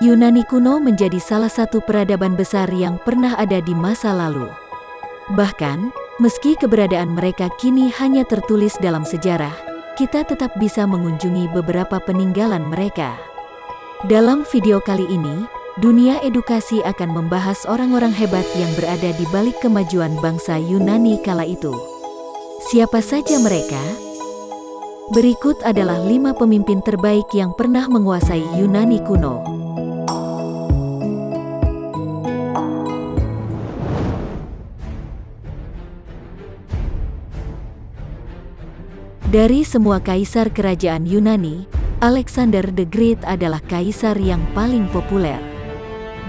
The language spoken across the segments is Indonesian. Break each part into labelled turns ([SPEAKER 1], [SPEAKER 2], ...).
[SPEAKER 1] Yunani kuno menjadi salah satu peradaban besar yang pernah ada di masa lalu. Bahkan, meski keberadaan mereka kini hanya tertulis dalam sejarah, kita tetap bisa mengunjungi beberapa peninggalan mereka. Dalam video kali ini, Dunia Edukasi akan membahas orang-orang hebat yang berada di balik kemajuan bangsa Yunani kala itu. Siapa saja mereka? Berikut adalah 5 pemimpin terbaik yang pernah menguasai Yunani kuno. Dari semua kaisar kerajaan Yunani, Alexander the Great adalah kaisar yang paling populer.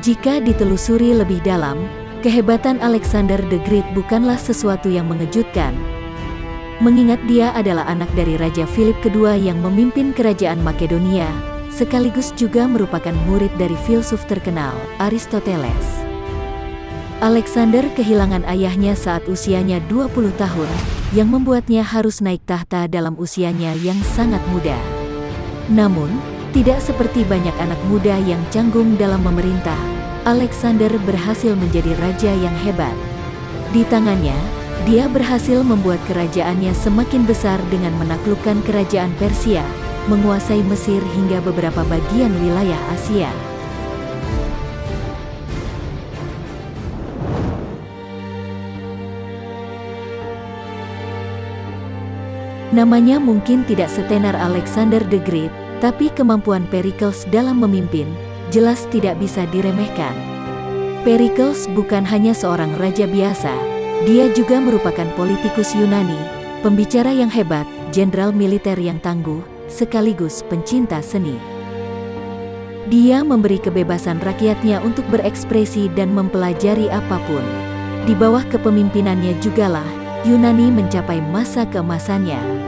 [SPEAKER 1] Jika ditelusuri lebih dalam, kehebatan Alexander the Great bukanlah sesuatu yang mengejutkan. Mengingat dia adalah anak dari Raja Philip II yang memimpin kerajaan Makedonia, sekaligus juga merupakan murid dari filsuf terkenal, Aristoteles. Alexander kehilangan ayahnya saat usianya 20 tahun, yang membuatnya harus naik tahta dalam usianya yang sangat muda. Namun, tidak seperti banyak anak muda yang canggung dalam memerintah, Alexander berhasil menjadi raja yang hebat. Di tangannya, dia berhasil membuat kerajaannya semakin besar dengan menaklukkan kerajaan Persia, menguasai Mesir hingga beberapa bagian wilayah Asia. Namanya mungkin tidak setenar Alexander the Great, tapi kemampuan Pericles dalam memimpin jelas tidak bisa diremehkan. Pericles bukan hanya seorang raja biasa, dia juga merupakan politikus Yunani, pembicara yang hebat, jenderal militer yang tangguh, sekaligus pencinta seni. Dia memberi kebebasan rakyatnya untuk berekspresi dan mempelajari apapun. Di bawah kepemimpinannya jugalah Yunani mencapai masa keemasannya.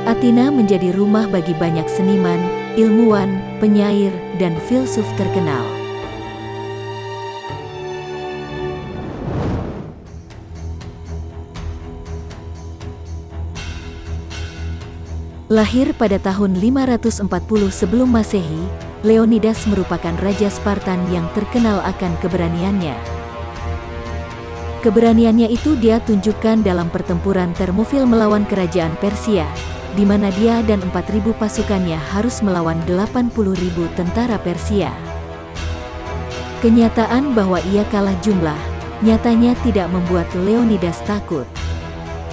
[SPEAKER 1] Athena menjadi rumah bagi banyak seniman, ilmuwan, penyair, dan filsuf terkenal. Lahir pada tahun 540 sebelum Masehi, Leonidas merupakan raja Spartan yang terkenal akan keberaniannya. Keberaniannya itu dia tunjukkan dalam pertempuran Thermopylae melawan kerajaan Persia, di mana dia dan 4.000 pasukannya harus melawan 80.000 tentara Persia. Kenyataan bahwa ia kalah jumlah, nyatanya tidak membuat Leonidas takut.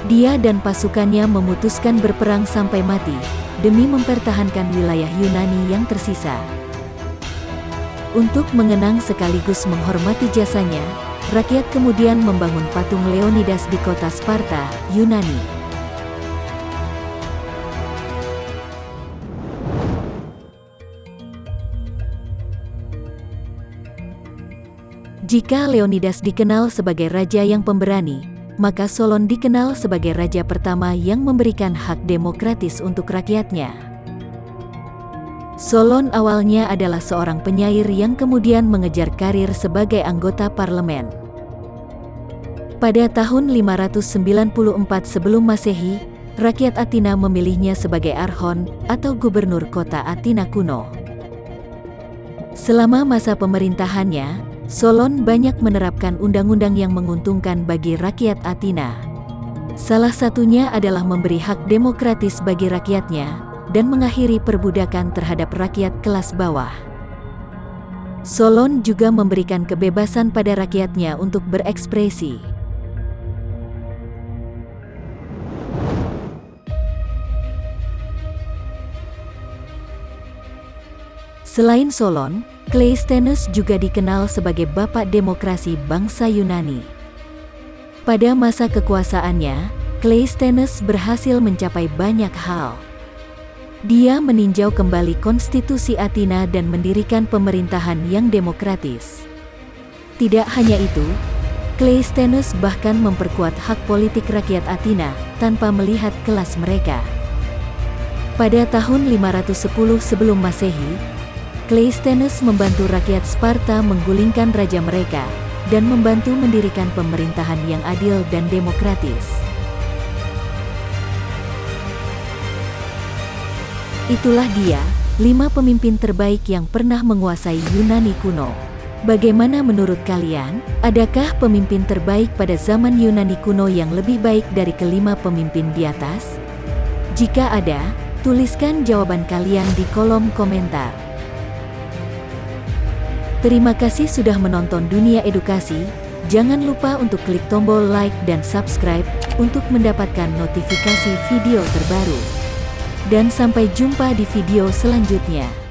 [SPEAKER 1] Dia dan pasukannya memutuskan berperang sampai mati, demi mempertahankan wilayah Yunani yang tersisa. Untuk mengenang sekaligus menghormati jasanya, rakyat kemudian membangun patung Leonidas di kota Sparta, Yunani. Jika Leonidas dikenal sebagai raja yang pemberani, maka Solon dikenal sebagai raja pertama yang memberikan hak demokratis untuk rakyatnya. Solon awalnya adalah seorang penyair yang kemudian mengejar karir sebagai anggota parlemen. Pada tahun 594 sebelum Masehi, rakyat Athena memilihnya sebagai archon atau gubernur kota Athena kuno. Selama masa pemerintahannya, Solon banyak menerapkan undang-undang yang menguntungkan bagi rakyat Athena. Salah satunya adalah memberi hak demokratis bagi rakyatnya dan mengakhiri perbudakan terhadap rakyat kelas bawah. Solon juga memberikan kebebasan pada rakyatnya untuk berekspresi. Selain Solon, Cleisthenes juga dikenal sebagai bapak demokrasi bangsa Yunani. Pada masa kekuasaannya, Cleisthenes berhasil mencapai banyak hal. Dia meninjau kembali konstitusi Athena dan mendirikan pemerintahan yang demokratis. Tidak hanya itu, Cleisthenes bahkan memperkuat hak politik rakyat Athena tanpa melihat kelas mereka. Pada tahun 510 sebelum Masehi, Cleisthenes membantu rakyat Sparta menggulingkan raja mereka dan membantu mendirikan pemerintahan yang adil dan demokratis. Itulah dia, 5 pemimpin terbaik yang pernah menguasai Yunani kuno. Bagaimana menurut kalian? Adakah pemimpin terbaik pada zaman Yunani kuno yang lebih baik dari kelima pemimpin di atas? Jika ada, tuliskan jawaban kalian di kolom komentar. Terima kasih sudah menonton Dunia Edukasi. Jangan lupa untuk klik tombol like dan subscribe untuk mendapatkan notifikasi video terbaru. Dan sampai jumpa di video selanjutnya.